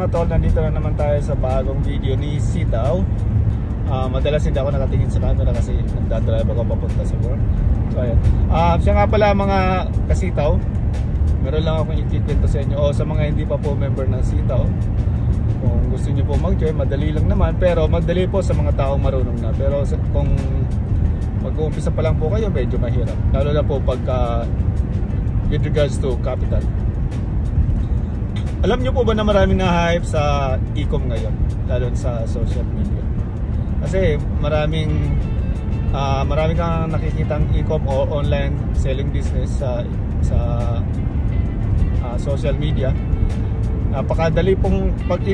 mga tol, nandito na naman tayo sa bagong video ni Sitaw. Madalas hindi ako nakatingin sa camera kasi nagdadrive ako papunta sa work. So ayan. Siya nga pala mga kasitaw, meron lang akong ikikwento sa inyo o sa mga hindi pa po member ng Sitaw. Kung gusto niyo po mag-join, madali lang naman, pero madali po sa mga taong marunong na. Pero kung mag-uumpisa pa lang po kayo, medyo mahirap. Lalo na po pagka with regards to capital. Alam nyo po ba na maraming na-hype sa e-com ngayon, lalo sa social media? Kasi maraming kang nakikitang e-com o online selling business sa social media. Napakadali pong pag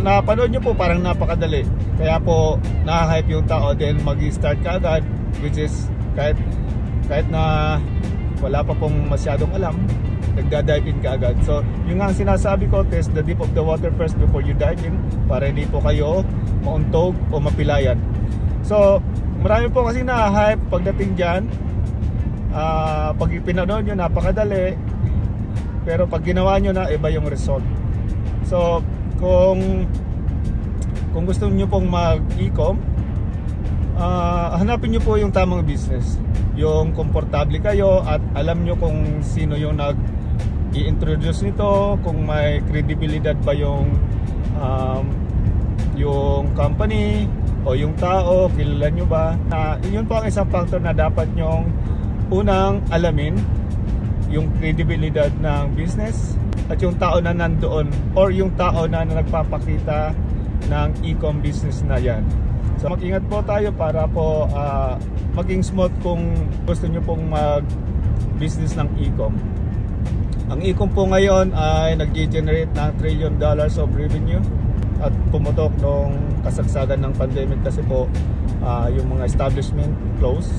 napanood nyo po, parang napakadali. Kaya po na-hype yung tao, then mag-start ka agad, which is kahit na wala pa pong masyadong alam, nagda-dive in ka agad. So, yung nga sinasabi ko, test the deep of the water first before you dive in, para hindi po kayo mauntog o mapilayan. So, marami po kasi na-hype pagdating dyan. Pag ipinanood nyo, napakadali. Pero pag ginawa nyo na, iba yung result. So, kung gusto nyo pong mag-e-com, hanapin nyo po yung tamang business. Yung komportable kayo at alam nyo kung sino yung i-introduce nito, kung may credibility ba yung company o yung tao, kilala nyo ba. Yun po ang isang factor na dapat nyong unang alamin, yung credibility ng business at yung tao na nandoon or yung tao na nagpapakita ng e-com business na yan. So mag-ingat po tayo para po maging smooth kung gusto nyo pong mag-business ng e-com. Ang e-com po ngayon ay nag-generate ng $1 trillion of revenue at pumutok nung kasagsagan ng pandemic kasi po yung mga establishment close.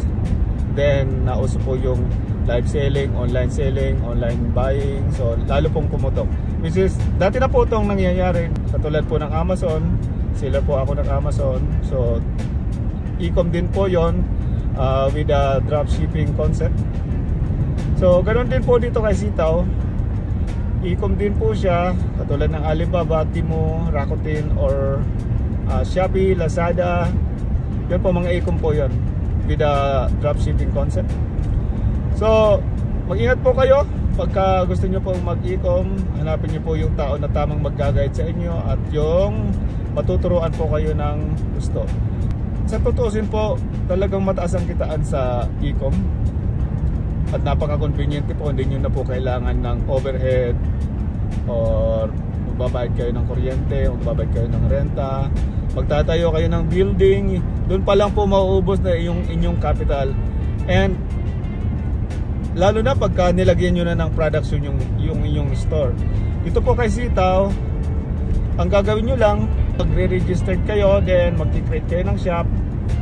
Then nauso po yung live selling, online buying. So lalo pong pumutok. Which is dati na po itong nangyayari. Katulad po ng Amazon, seller po ako ng Amazon. So e-com din po yon with a dropshipping concept. So ganoon din po dito kay Sitaw. E-com din po siya, katulad ng Alibaba, Temu, Rakuten or Shopee, Lazada. Yan po mga e-com po yon with a dropshipping concept. So mag-ingat po kayo pagka gusto nyo pong mag-e-com. Hanapin nyo po yung tao na tamang mag-guide sa inyo at yung matuturuan po kayo ng gusto. Sa tutuusin po, talagang mataas ang kitaan sa e-com at napaka-convenient po. Hindi nyo na po kailangan ng overhead or magbabayad kayo ng kuryente, magbabayad kayo ng renta, magtatayo kayo ng building. Doon pa lang po mauubos na yung inyong capital. And lalo na pagka nilagyan nyo na ng production yung inyong store. Dito po kay Sitaw, ang gagawin nyo lang, magre-register kayo, then mag-create kayo ng shop.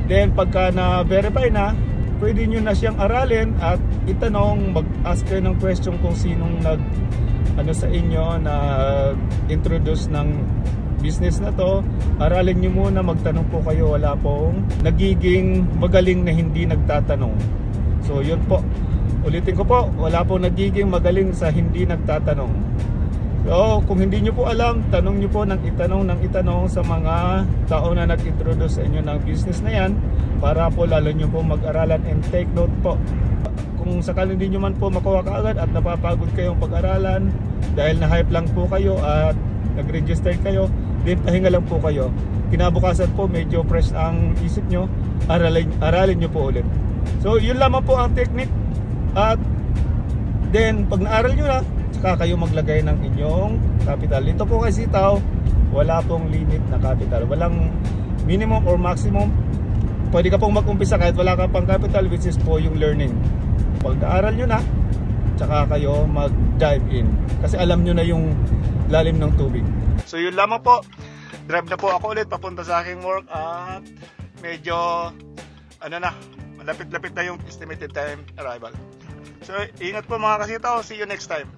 Then pagka na-verify na, pwede nyo na siyang aralin at itanong, mag-ask kayo ng question kung sinong sa inyo na introduce ng business na to. Aralin nyo muna, magtanong po kayo. Wala pong nagiging magaling na hindi nagtatanong. So yun po, ulitin ko po, wala pong nagiging magaling sa hindi nagtatanong. So kung hindi nyo po alam, tanong nyo po ng itanong sa mga tao na nag-introduce sa inyo ng business na yan, para po lalo nyo po mag-aralan and take note po. Kung sakali hindi nyo man po makuha kaagad at napapagod kayong pag-aralan dahil na-hype lang po kayo at nag-register kayo, then pahinga lang po kayo. Kinabukasan po medyo fresh ang isip nyo, aralin nyo po ulit. So yun lamang po ang technique. At then pag naaral nyo na, saka kayo maglagay ng inyong capital. Ito po kay Sitaw, wala pong limit na capital. Walang minimum or maximum. Pwede ka pong mag-umpisa kahit wala ka pang capital, which is po yung learning. Pag naaral nyo na, saka kayo mag-dive in. Kasi alam nyo na yung lalim ng tubig. So yun lamang po. Drive na po ako ulit papunta sa aking work at medyo malapit-lapit na yung estimated time arrival. So ingat po mga kasitaw, see you next time.